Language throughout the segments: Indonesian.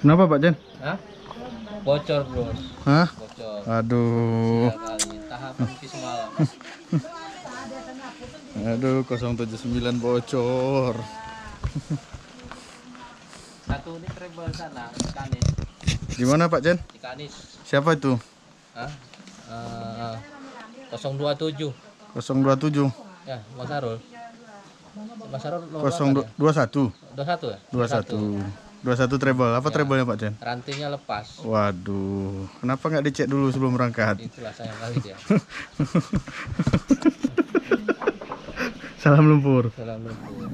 Kenapa Pak Jen? Hah? Bocor bros. Hah? Bocor. Aduh. Tahapan semalam. Aduh, 079 bocor. Satu ini treble sana, Kanis. Di mana Pak Jen? Di Kanis. Siapa itu? Hah? 027. 027. Ya, Mas Sarul. Mas Sarul 021. 21 ya? 21. 21 treble. Apa Ya. treble-nya Pak Jen? Rantingnya lepas. Waduh. Kenapa nggak dicek dulu sebelum berangkat? Itulah sayang kali dia. Salam lumpur. Salam lumpur.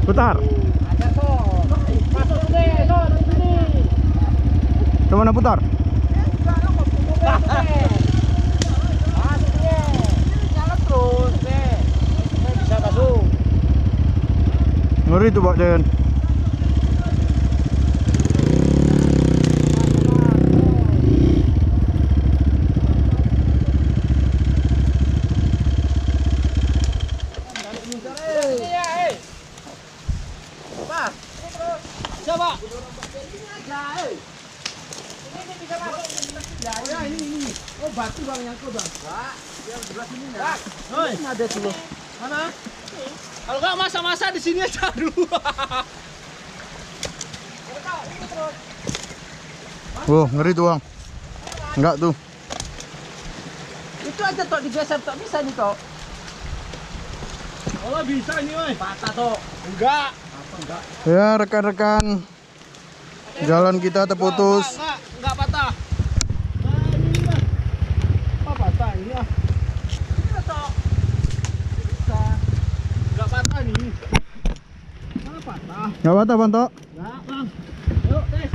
Putar. Ada kok. Masuk deh, dari sini. Kemana putar? Masuk deh. Jalan terus deh. Supaya bisa masuk. Ngeri tuh Pak Jen. Coba. Ini bisa masuk. Ya, ini. Oh, batu Bang nyangkut, Bang. Pak, yang sebelah sini enggak. Hoi, ada dulu. Mana? Kalau enggak masa-masa di sini aja dulu. Wow, ngeri tuh Bang. Enggak tuh. Itu aja tok digeser tok bisa nih tok. Oh, bisa ini, woi. Patah tok. Enggak. Apa enggak? Ya rekan-rekan, jalan kita terputus. Enggak patah. Nah, ini Mas. Apa patah ini ah? Ini tok. Bisa. Enggak patah nih. Mana patah? Nggak patah Bang Tok? Enggak, Bang. Yuk, tes.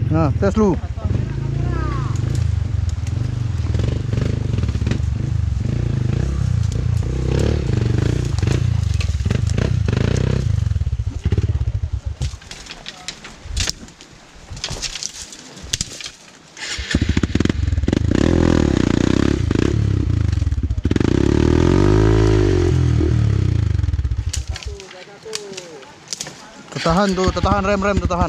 Nah, tes lu. Tertahan tuh, tertahan rem tertahan.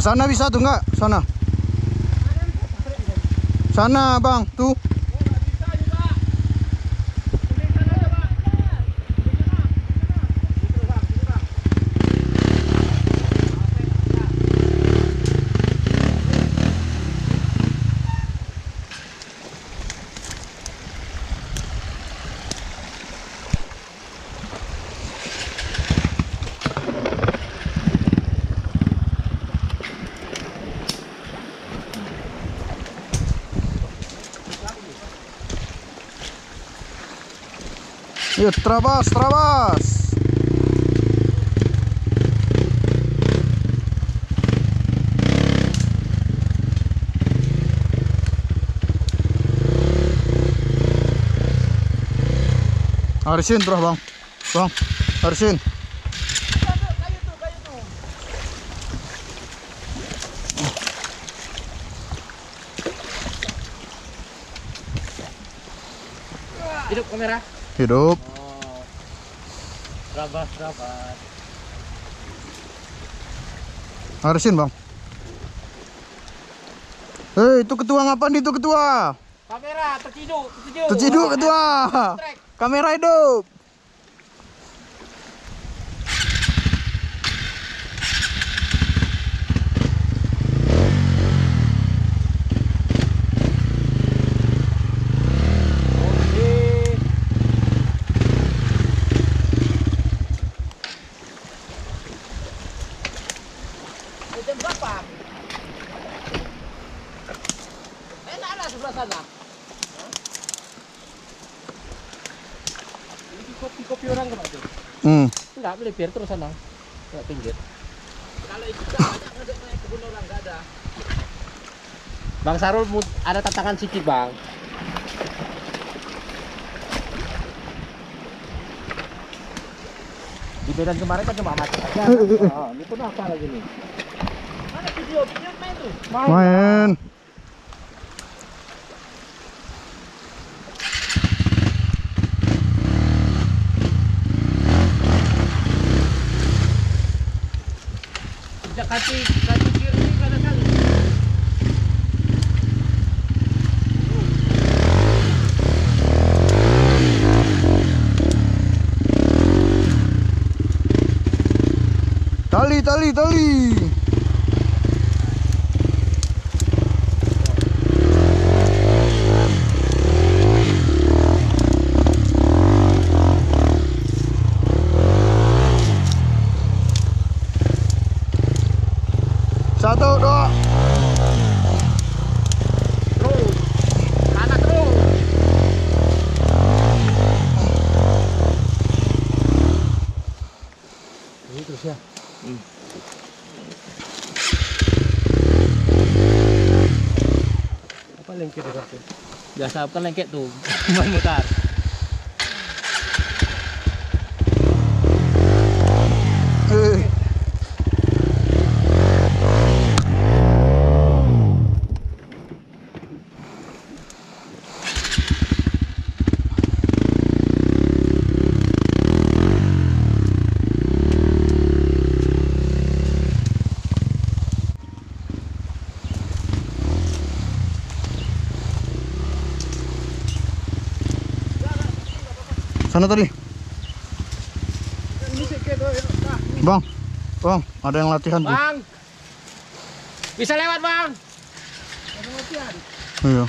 Kesana bisa tuh nggak? Sana. Sana Bang, tuh. Yuk, terabas, terabas. Harisin terus Bang. Bang, harisin. Hidup kamera. Hidup. Oh. Rabas. Harisin bang. Itu ketua ngapain itu ketua? Kamera terciduk. Terciduk ketua. Kamera hidup. Jam berapa? Enak lah sebelah sana. Ini kopi orang ke tuh? Enggak, melipir terus sana. Ke pinggir. Kalau itu banyak ngedek naik kebun orang, enggak ada. Bang Sarul ada tantangan sedikit, Bang. Di Medan kemarin kan cuma macet aja. Oh, ini pun apa lagi nih? Mana video main tuh? Main. Sejak kaki kiri kanan kali. Tali. Satu, dua. Terus. Kanan terus. Ini terus ya. Apa lengket itu? Biasa kan lengket tuh. Mutar. Sana tadi. Bang, ada yang latihan tuh. Bang. Bisa lewat, Bang. Iya.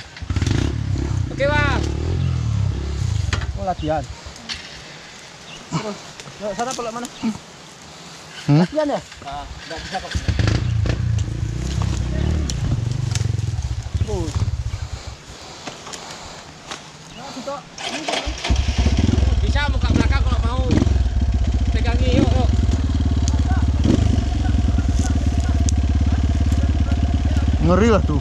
Oke, Bang. Oh, latihan. Terus, sana pelak mana? Latihan ya? Enggak bisa kok. Terus. Bisa muka belakang kalau mau. Pegangi, yuk. Ngeri lah tuh.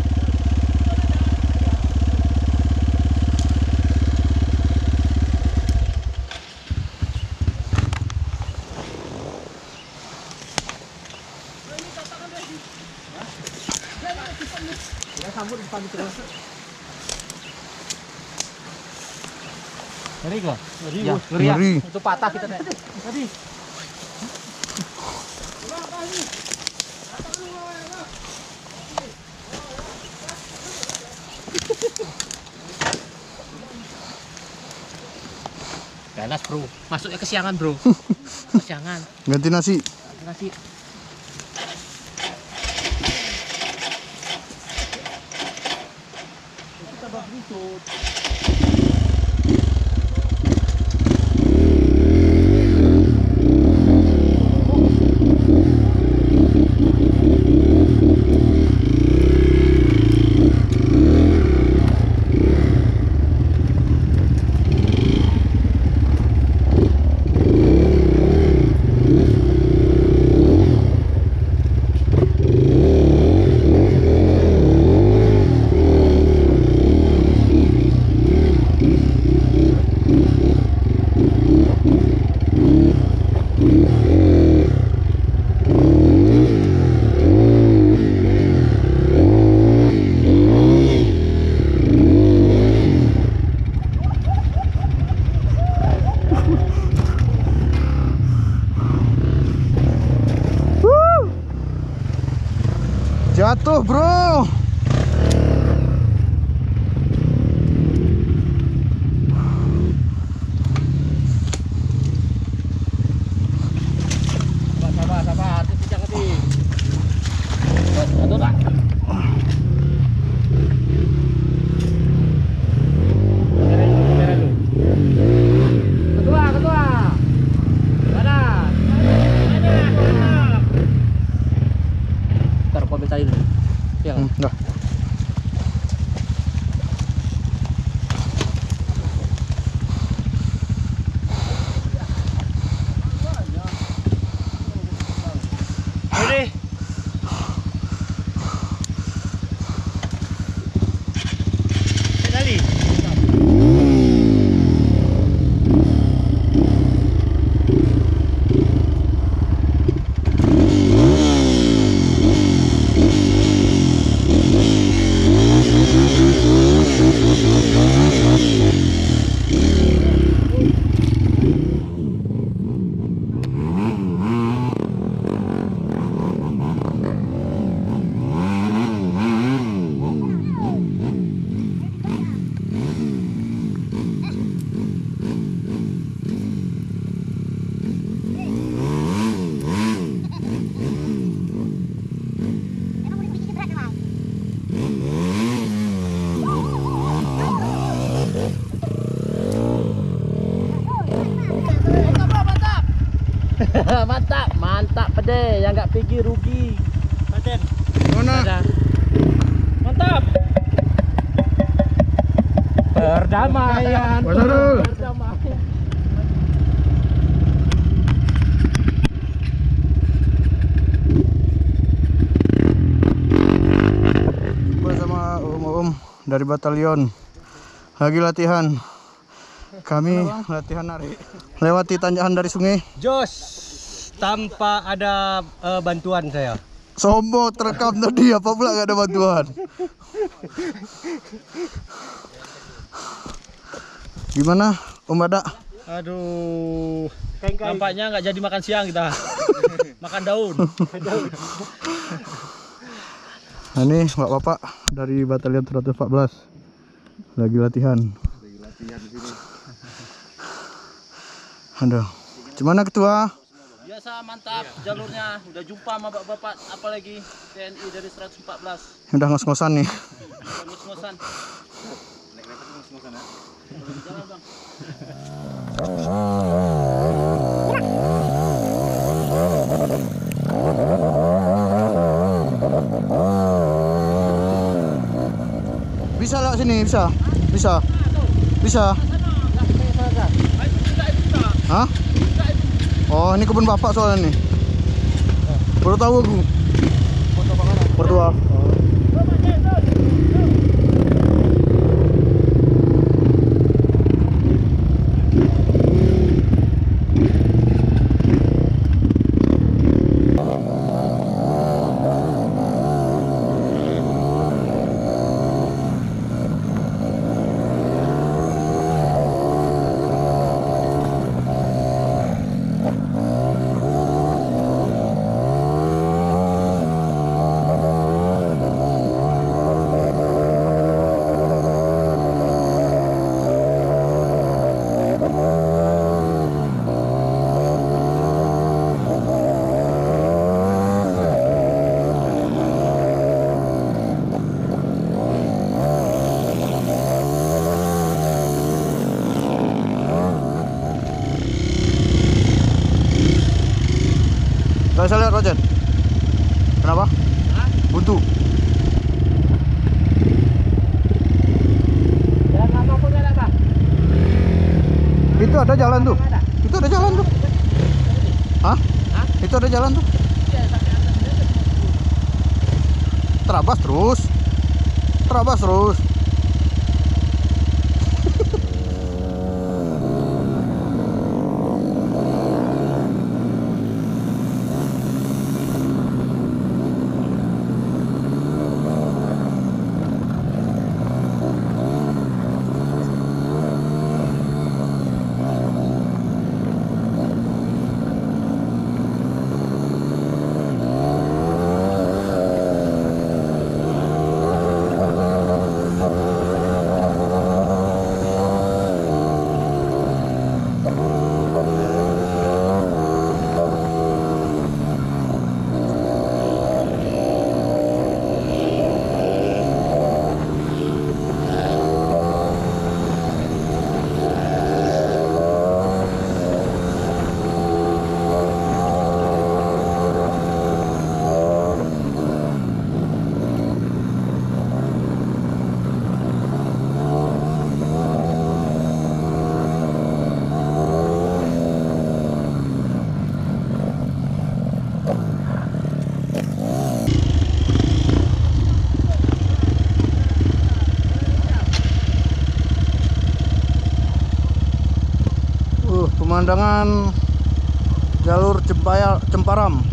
Sambut depan itu. Ngeri kok? Ngeri. Ya, Ngeri. Itu patah kita nih. Tadi. Ganas, Bro. Masuknya kesiangan, Bro. Kesiangan. Ganti nasi. Nasi. Kita begitu. Jatuh, bro. Sabar. Hati pijak hati. Aduh, Kak. Kamera lu. Ketua. Kanan. Ntar komentarin dulu. Iya nggak? Dah. Ready? Tadi. Mantap pede, yang nggak pergi rugi. Paten. Mana? Ada. Mantap. Perdamaian. Wasarul. Perdamaian. Bersama om dari batalion lagi latihan. Kami latihan narik lewati tanjakan dari sungai. Jos tanpa ada bantuan saya. Sombong terekam tadi, apa pula gak ada bantuan. Gimana Om Bada? Aduh. Nampaknya nggak jadi makan siang kita. Makan daun. Nah, ini bapak-bapak dari batalion 114 lagi latihan. Aduh, gimana ketua? Biasa mantap jalurnya. Udah jumpa sama bapak-bapak, apalagi TNI dari 114. Udah ngos-ngosan nih. Ngos-ngosan. Jalan, Bang. Bisa lewat sini, bisa. Hah? Oh, ini kebun bapak soalnya nih. Baru tahu aku. Berdua. Gak bisa lihat Roger. Kenapa? Hah? Buntu. Jalan lama pun nggak ada, Bang. Itu ada jalan tuh. Itu ada jalan tuh. Hah? Hah? Itu ada jalan tuh. Iya, sampai atas. Terabas terus. Terabas terus. pemandangan jalur Cemparam.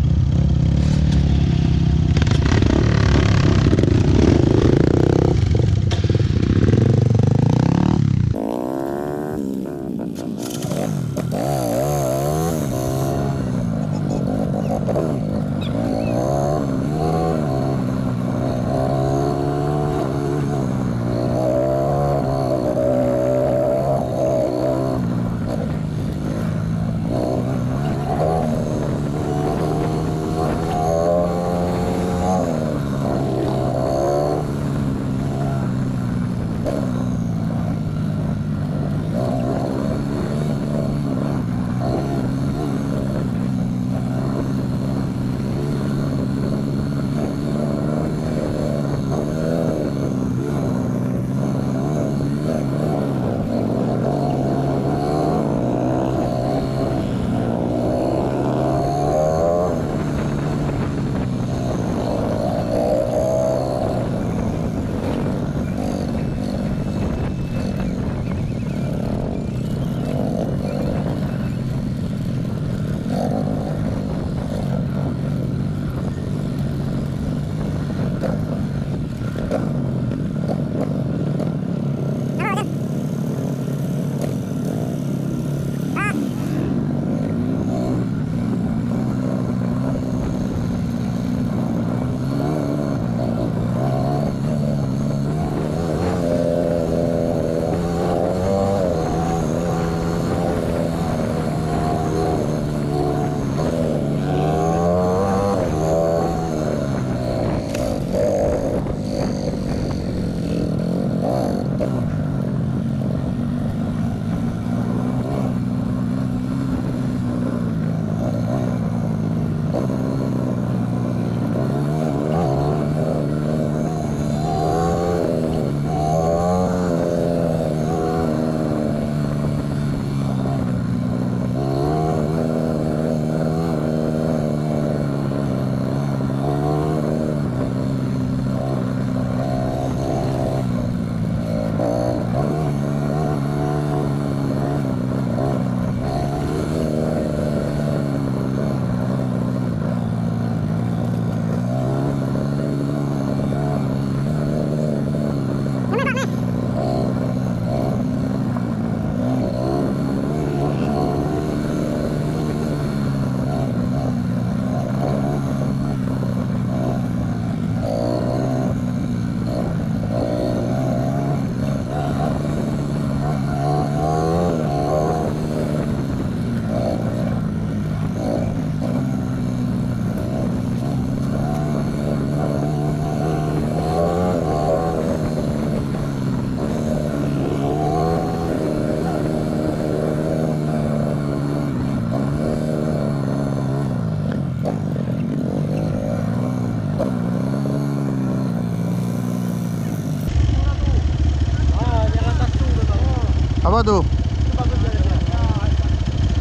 Apa tuh?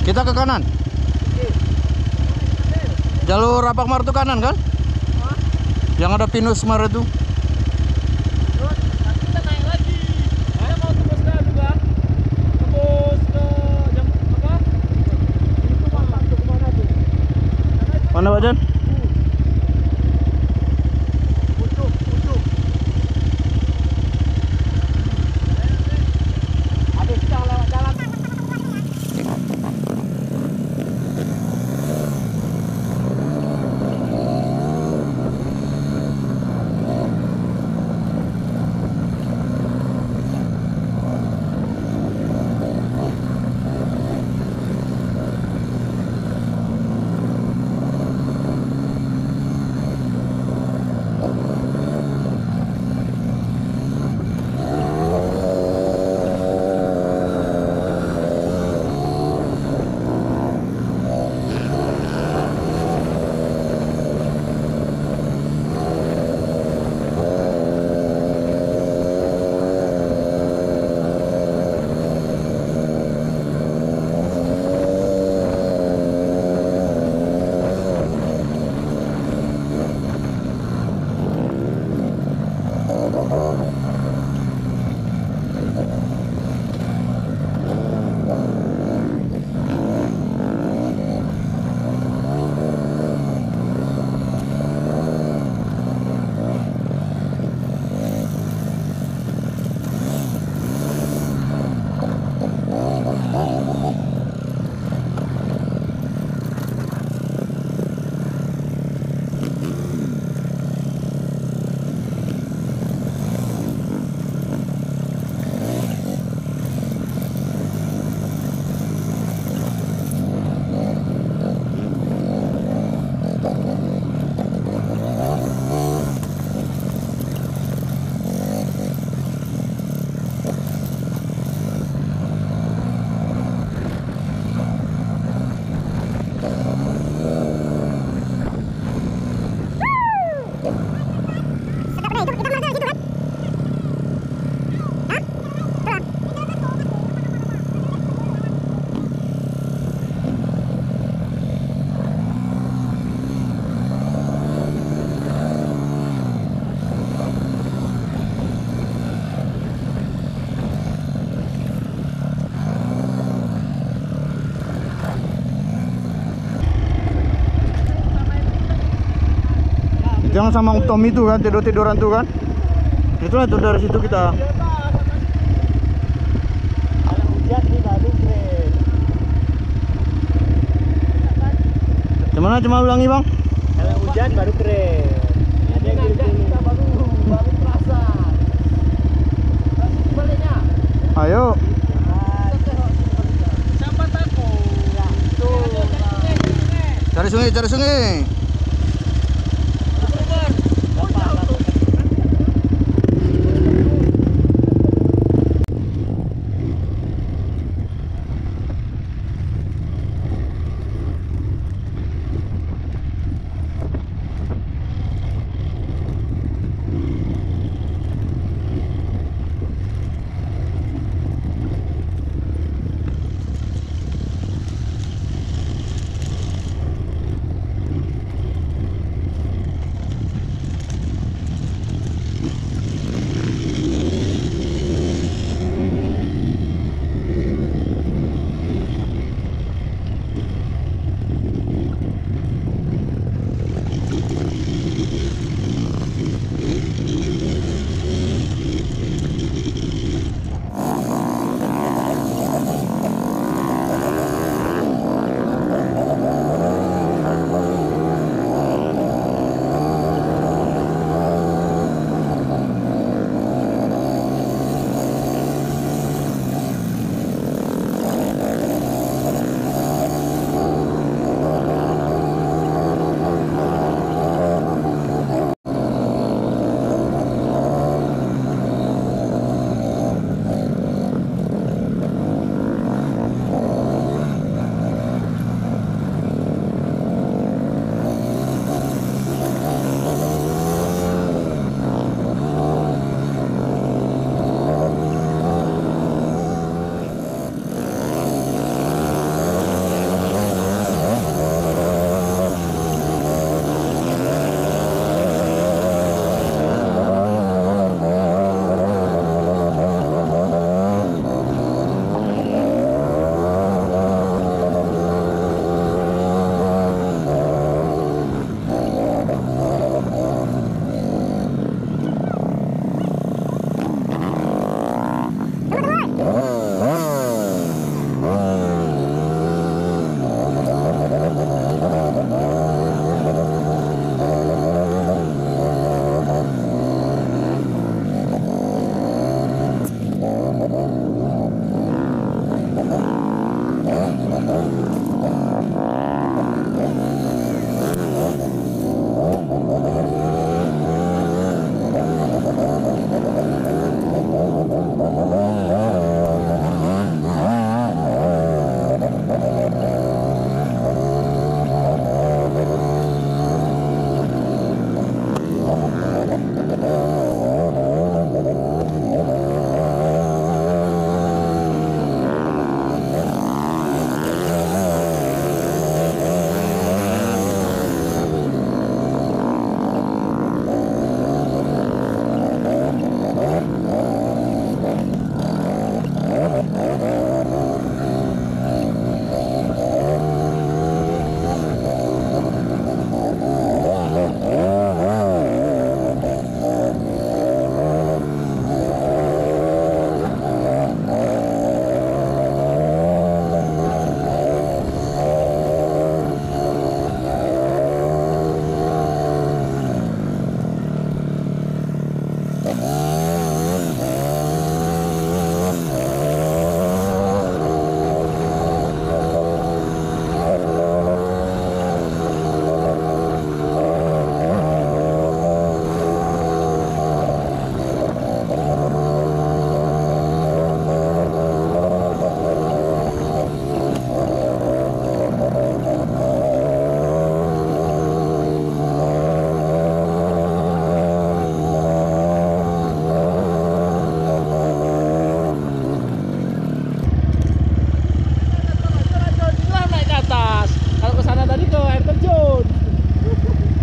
Kita ke kanan. Jalur Rapakmar itu kanan kan? Yang ada pinus Mar itu. Kita naik lagi. Kita mau tembus ke juga. Tembus ke jam apa? Itu mantap tuh kemana tuh? Mana Pak Jan? Pucuk. Aduh, kita lewat jalan. Yang sama Om Tommy itu kan, tidur-tiduran tuh kan. Itulah tuh dari situ kita. Kalau hujan nih baru keren. Cuma ulangi bang. Kalau hujan baru keren. Ada yang kita baru terasa. Baliknya. Ayo. Siapa takut? Tuh. Cari sungai.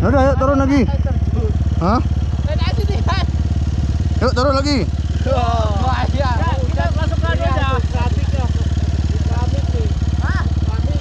Udah, yuk turun lagi. Hah? Yuk turun lagi. Wah, iya. Kita masukkan aja. Trafik ya. Trafik nih. Hah? Trafik.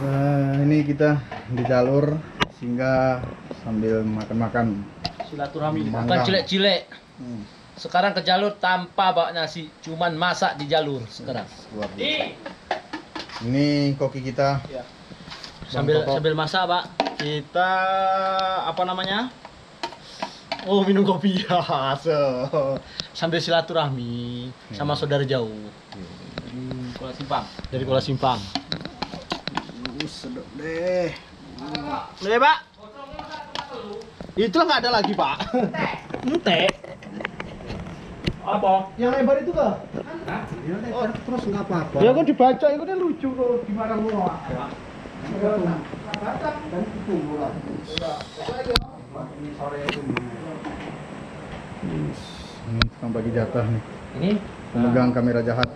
Ini kita di jalur sehingga sambil makan-makan. Silaturahmi. Mangga. Bukan cilek-cilek. Hmm. Sekarang ke jalur tanpa bawa nasi, cuman masak di jalur sekarang. Luar biasa. Ini koki kita. Ya. Sambil Toto. sambil masak, Pak. Kita apa namanya? Oh, minum kopi ya. Sambil silaturahmi sama saudara jauh. Kuala Simpang. Dari Kuala Simpang. Sedap deh. Boleh, Pak? Itu nggak ada lagi, Pak. Ente. Apa? Yang lebar itu kah? Ya lebar terus nggak apa-apa. Ya kan dibaca, itu kan lucu kalau gimana lu. Ini tukang bagi jatah nih. Ini Pemegang kamera jahat.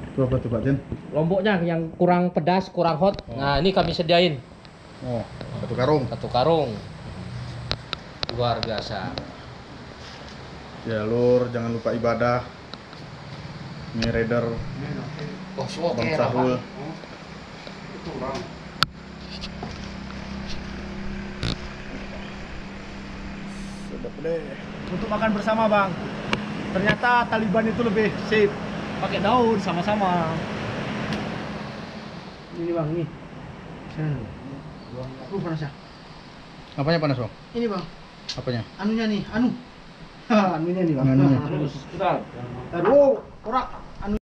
Itu apa tuh Pak Jen? lomboknya yang kurang pedas, kurang hot. Nah, ini kami sediain Oh, satu karung. 1 karung. Luar biasa. Jalur, jangan lupa ibadah. Ini Raider Bang Sahrul. Sedap deh. Untuk makan bersama, Bang. Ternyata Taliban itu lebih safe. Pakai daun sama-sama. Ini, Bang, ini. Sana. Panas ya? Apanya panas Bang? Ini, Bang. Apanya? Anunya nih, anunya nih, Bang. Anunya. Terus, kita Aduh, ora anu.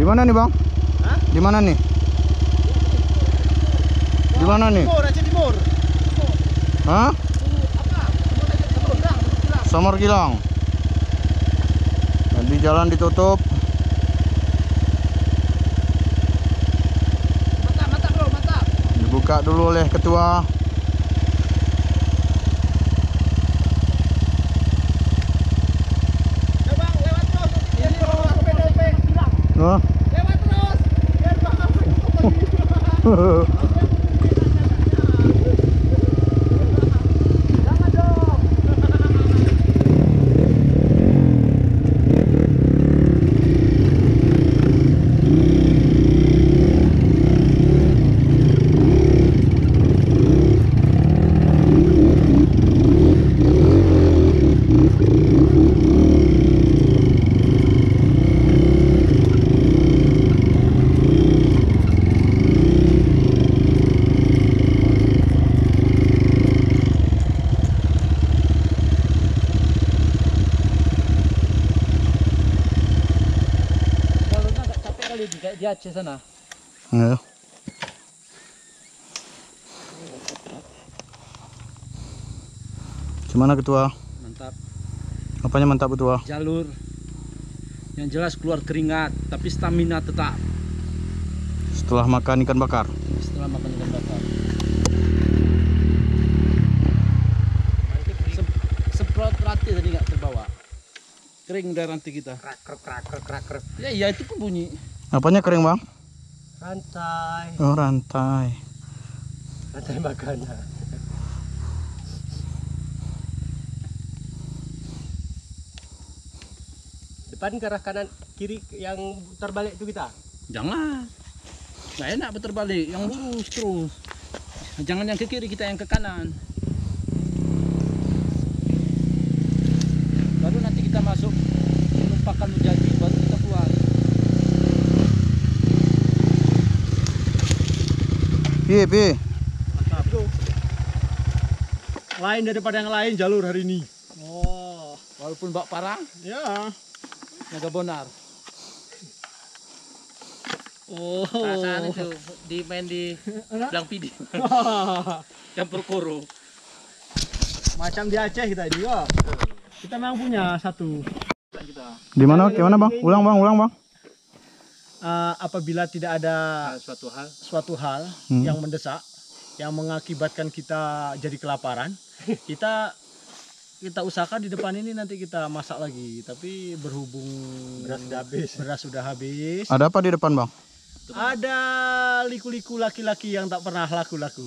mana nih bang? Hah? Di mana nih? Di mana nih? Timur, Aceh Timur. Hah? Apa? Samar Gilang. Jadi jalan ditutup. Mantap bro, mantap. Dibuka dulu oleh ketua. Bang, lewat terus. Biar bang PDP. Oh. Lewat terus. Biar bang Jangan dong. Jalurnya agak capek kali kayak di Aceh sana. Ya. Gimana ketua? Mantap. Apanya mantap ketua? Jalur yang jelas keluar keringat, tapi stamina tetap Setelah makan ikan bakar. setelah makan ikan bakar. Semprot rantai tadi nggak terbawa. Kering udah rantai kita. Krak. Ya iya itu pun bunyi. Apanya kering bang? Rantai. Oh rantai. Rantai makanan. Depan ke arah kanan kiri yang terbalik itu kita. Jangan. Nggak enak putar balik, yang lurus terus. Jangan yang ke kiri, kita yang ke kanan. Baru nanti kita masuk menumpahkan Mujadi, baru kita keluar. Piye. Mantap. Lain daripada yang lain jalur hari ini. Oh, Walaupun bak parang, ya. naga bonar. Oh. Perasaan itu main di Blang Pidi. Campur koro. Macam di Aceh kita ini kok. Kita memang punya satu. Di mana? Gimana bang? Ulang bang. Apabila tidak ada suatu hal yang mendesak, yang mengakibatkan kita jadi kelaparan, kita usahakan di depan ini nanti kita masak lagi. Tapi berhubung beras sudah habis. Ada apa di depan bang? Ada liku-liku laki-laki yang tak pernah laku-laku.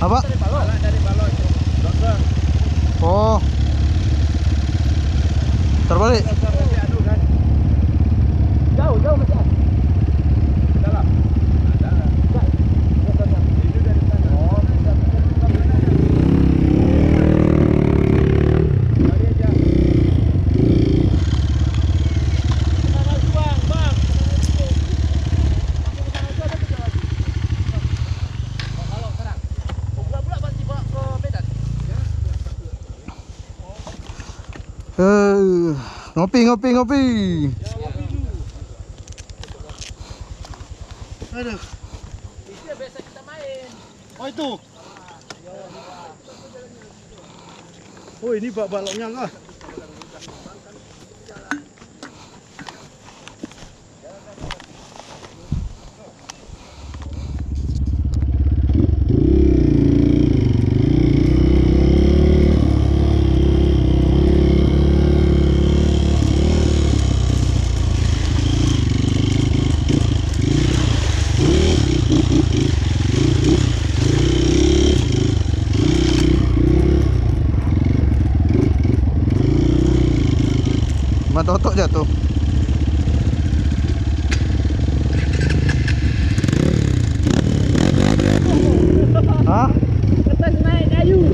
Apa? Dari balok itu. Dokter. Oh. Terbalik. Dokter masih adu kan? Jauh masih ada. Dalam. Ada. Itu dari sana. Oh, dari aja. Ngopi. Aduh. Itu biasa kita main. Oh itu. Oh ini baloknya kah? Mata otot jatuh. Hah? Kertas naik kayu.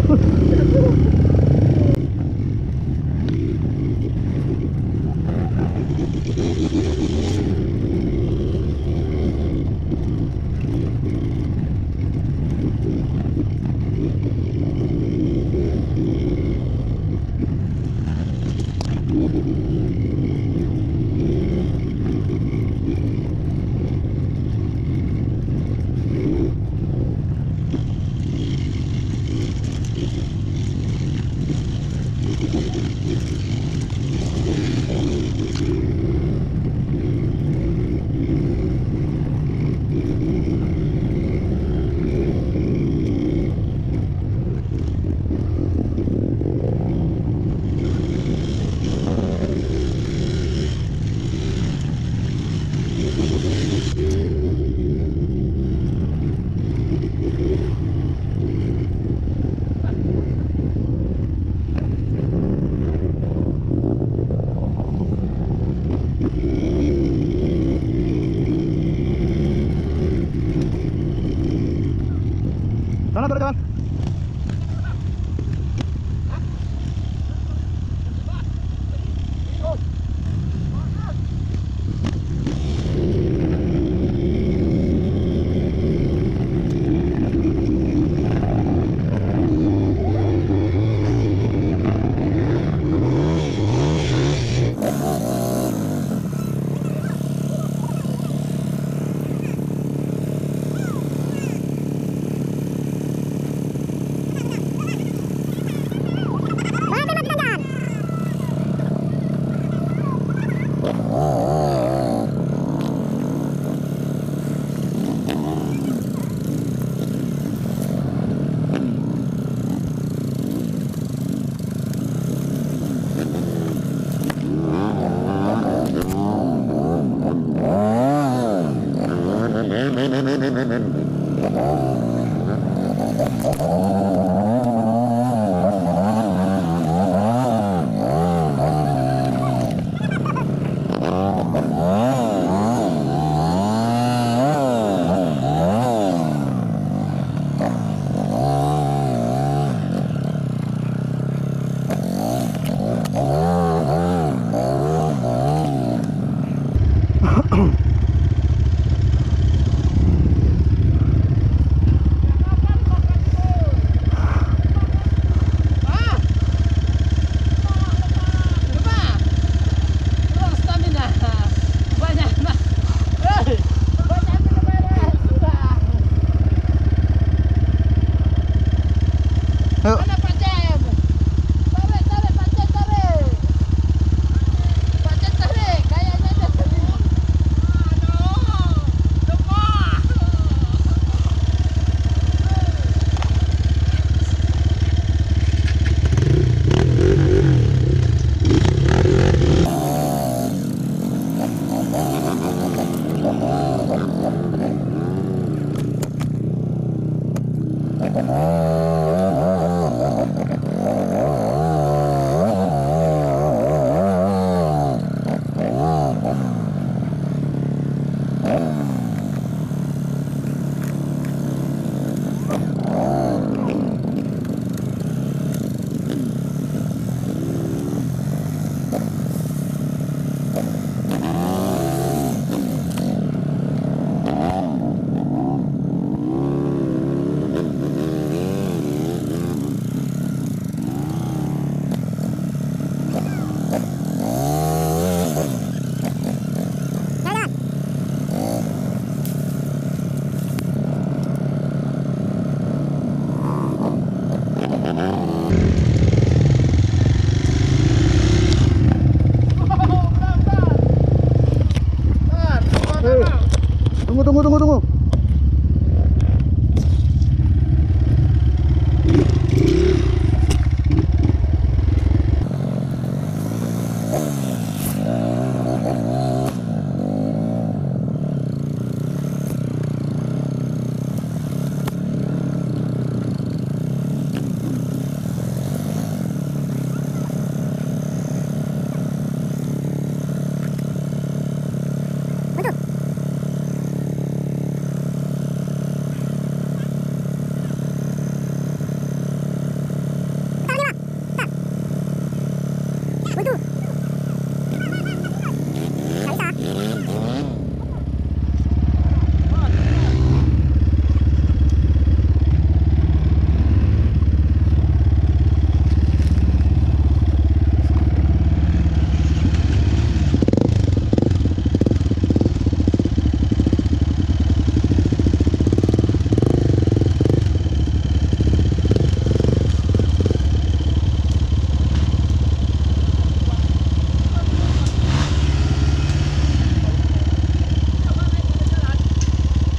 Tunggu.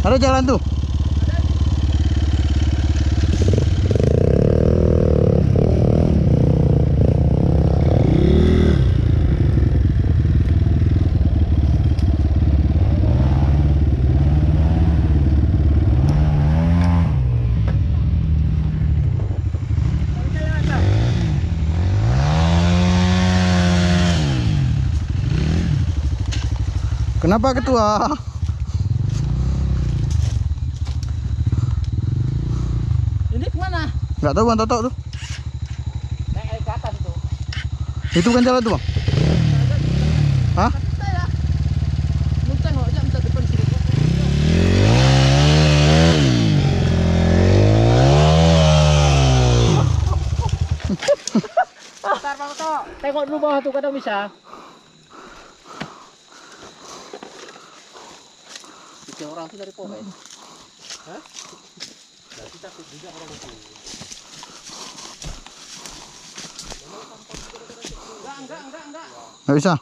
Ada jalan tuh. Kenapa ketua? Ini kemana? Nggak tahu Bang Toto tuh. Naik ke atas itu. Itu kan jalan tuh Bang. Hah? Saya. Lu tengok aja minta depan sini. Bentar Bang Toto. Tengok dulu bawah tuh kadang bisa. Bikin orang tuh dari pohon. Hah? Berarti takut juga orang itu. Enggak. Nggak bisa.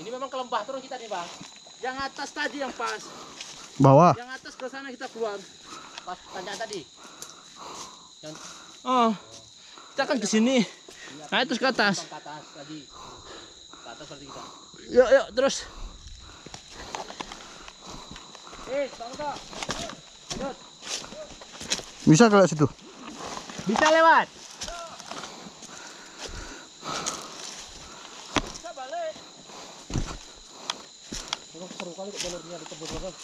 Ini memang ke lembah terus kita nih Bang. Yang atas tadi yang pas. Bawah. Yang atas ke sana kita keluar. Pas tanjakan tadi. Yang... Oh. Kita kan ke sini. Nah, terus ke atas. Ke atas tadi. Ke atas berarti kita. Yuk, terus. Bang Toto. Lanjut. Bisa ke situ. Bisa lewat. Bisa balik. Seru kali kok jalurnya di tebus terus.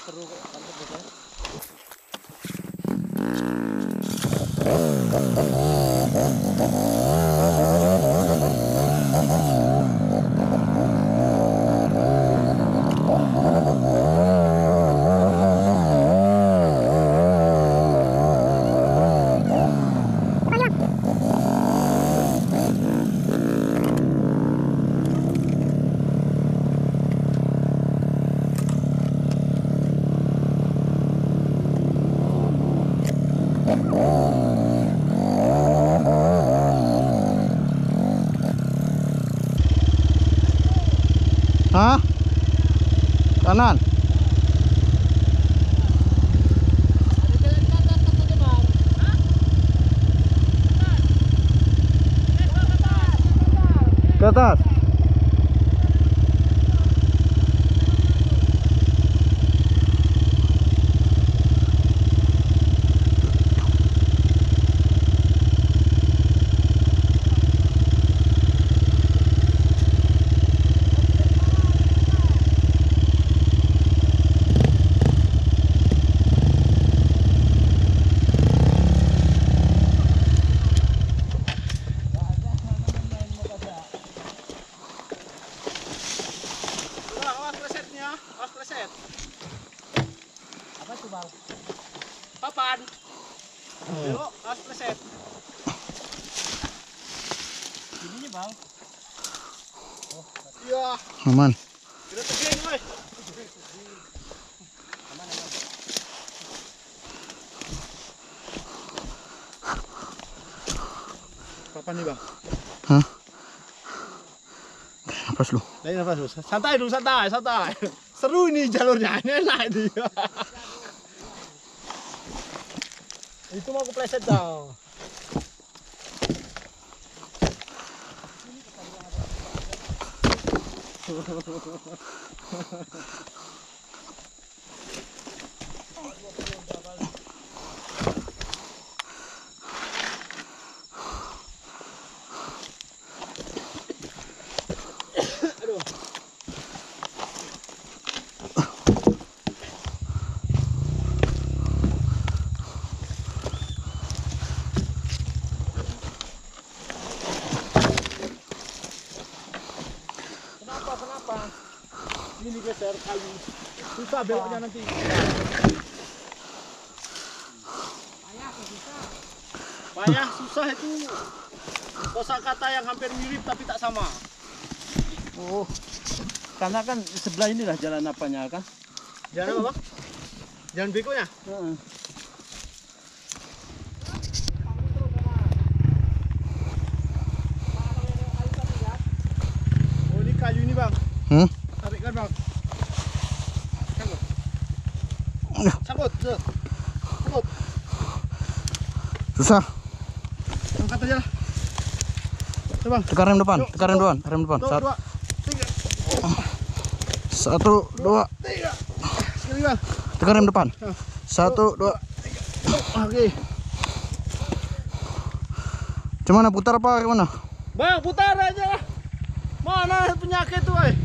Seru kok kan tebusnya. Hah? Kanan. Ke atas. Awas preset. Apa itu Bang? Papan. Belok, awas preset. Ininya Bang. Oh, iya. Aman. Udah tegeng, woi. Aman. Apa nih bang? Hah? Nafas lu. Lagi nafas lu. Santai dulu, santai. Seru ini jalurnya, ini enak ini. Itu mau kepleset dong. Kenapa? Ini geser kayu. Susah beloknya nanti. Payah, susah itu. Kosakata yang hampir mirip tapi tak sama. Oh, karena kan sebelah inilah jalan apanya kan? Jalan apa bang? Jalan begonya? Oh ini kayu ini bang. Tarikkan bang. Sangkut. Sangkut. Susah. Angkat aja lah. Coba bang. Tekan rem depan, tekan rem depan, rem depan. 1, 2, 3. 1, 2. 3. Sekali bang. Tekan rem depan. 1, 2. Oke. Cuman putar apa gimana? Bang, putar aja lah. Mana penyakit tuh, ay?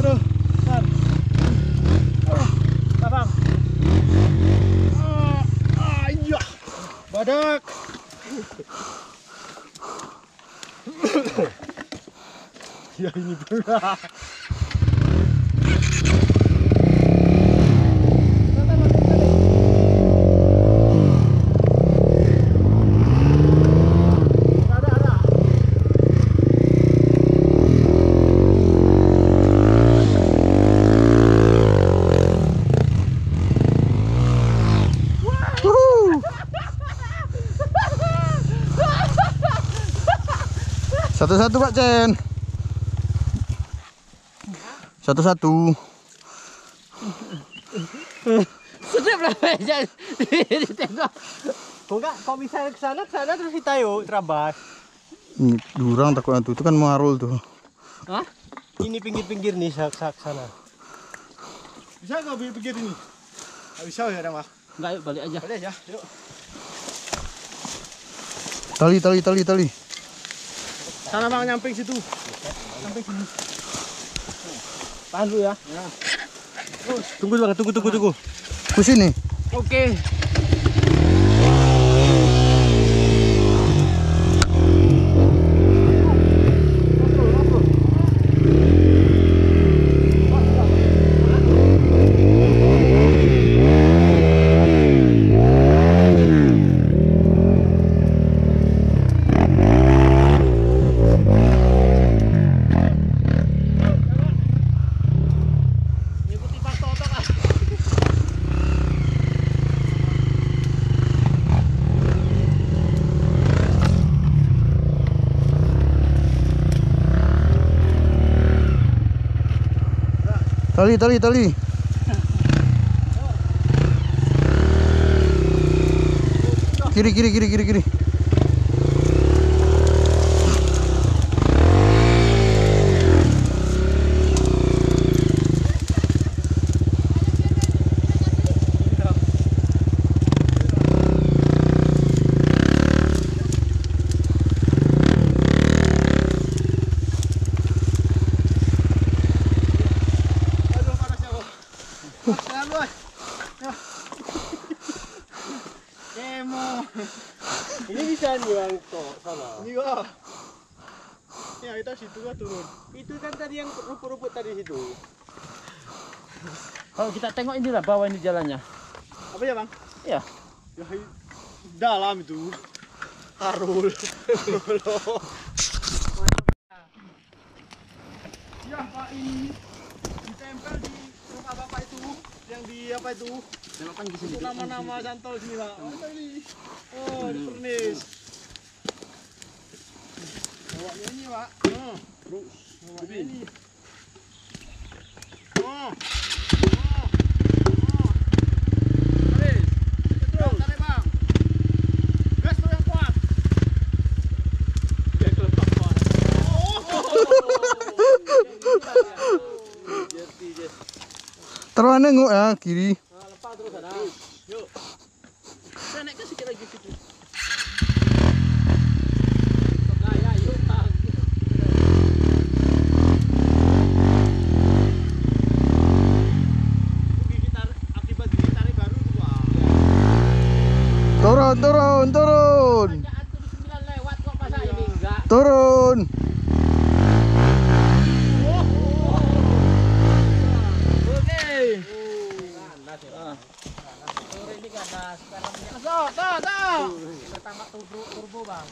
Aduh, bentar. Bang. Iya. Badak. Ya ini berat. Satu-satu Pak Cen. Satu-satu. Sudah berapa ya? Ditengok. Kok bisa ke sana terus kita yuk terabas. Ini durang takut itu kan marul tuh. Hah? Ini pinggir-pinggir nih sana. Bisa nggak pikir ini? Nggak bisa ya, Dang, Pak? Enggak, yuk balik aja. Balik aja, yuk. Tali. Sana bang, nyamping situ. Nyamping sini. Tahan dulu ya. Tunggu bang, tunggu. Ke sini. Oke. Tali. Kiri. mo. Ini bisa nih bang kok sana. Ini kok. Ya kita situ kan turun. Itu kan tadi yang rumput-rumput tadi situ. Kalau kita tengok inilah bawah ini jalannya. Apa ya bang? Iya. Ya, dalam itu. Karul. Ya pak ini ditempel di rumah bapak itu. Yang di apa itu? Tengokkan di sini. Itu nama-nama santol sini pak. Oh tadi. Oh di pernis. Bawanya ini pak. Oh. Terus. Bawanya ini. Oh. Taruh nengok ya kiri. Lepas terus sana. Yuk. Saya naikkan sikit lagi situ. Nah ya yuk bang. Akibat gigi tarik baru itu pak. Turun, turun, turun. Kerjaan tuh 9 lewat kok masa ini enggak. Turun. Sore ini ganas. Sekarang minyak Tahu. pertama turbo bang.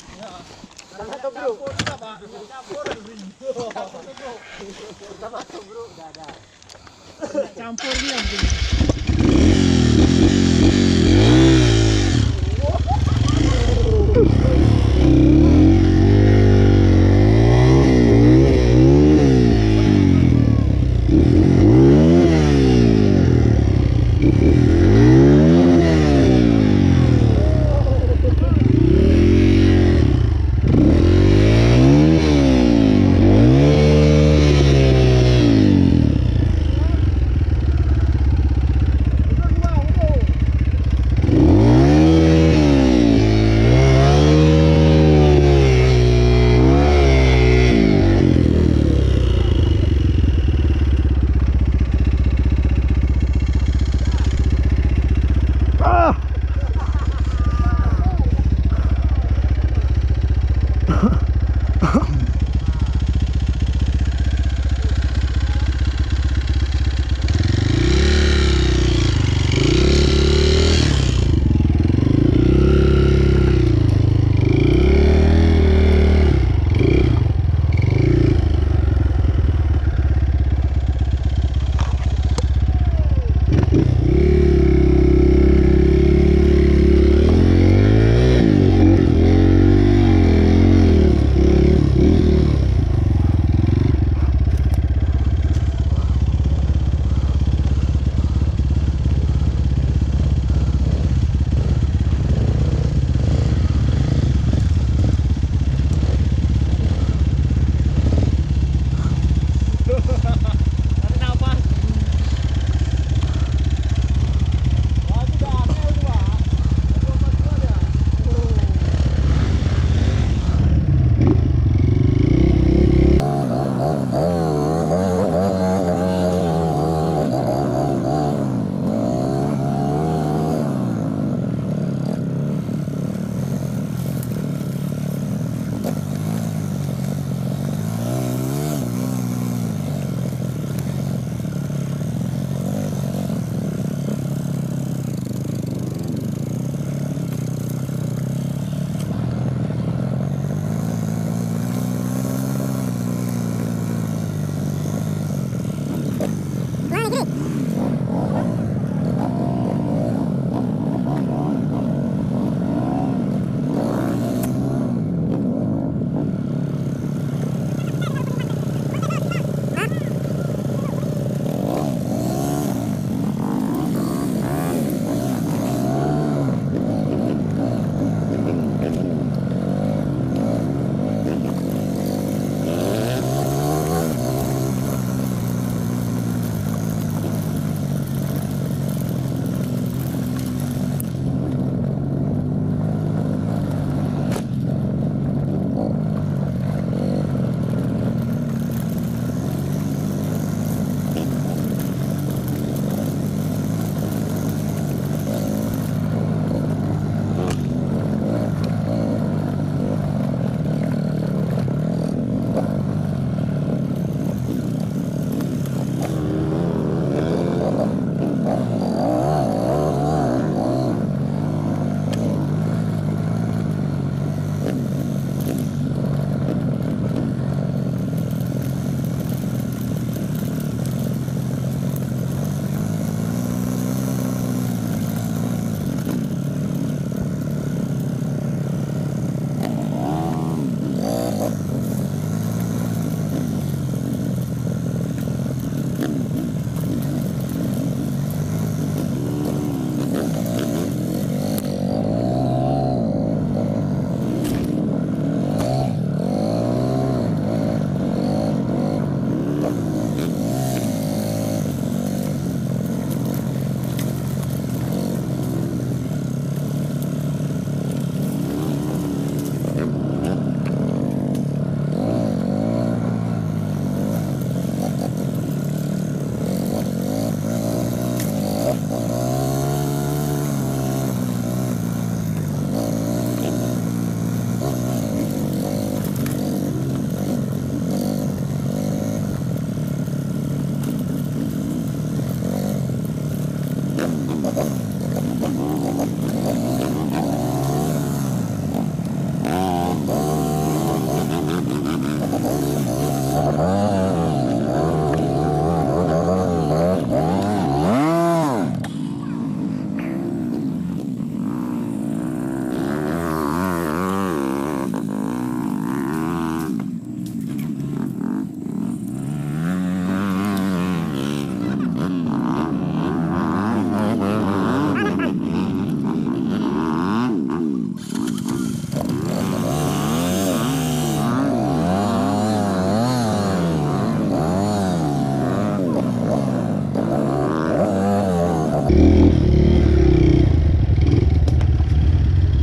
Tahu bro. Apa? Campur dia mungkin.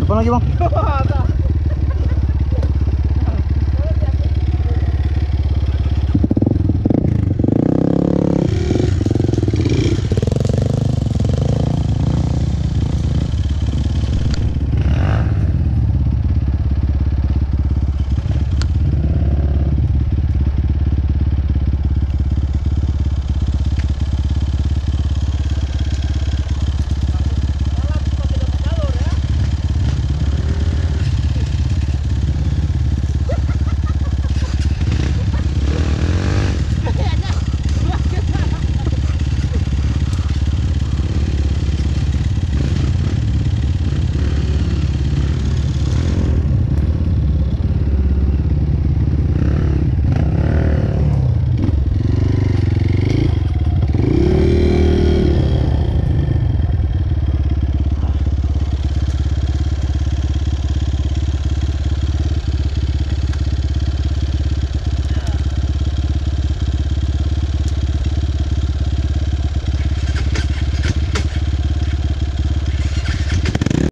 Depan lagi bang.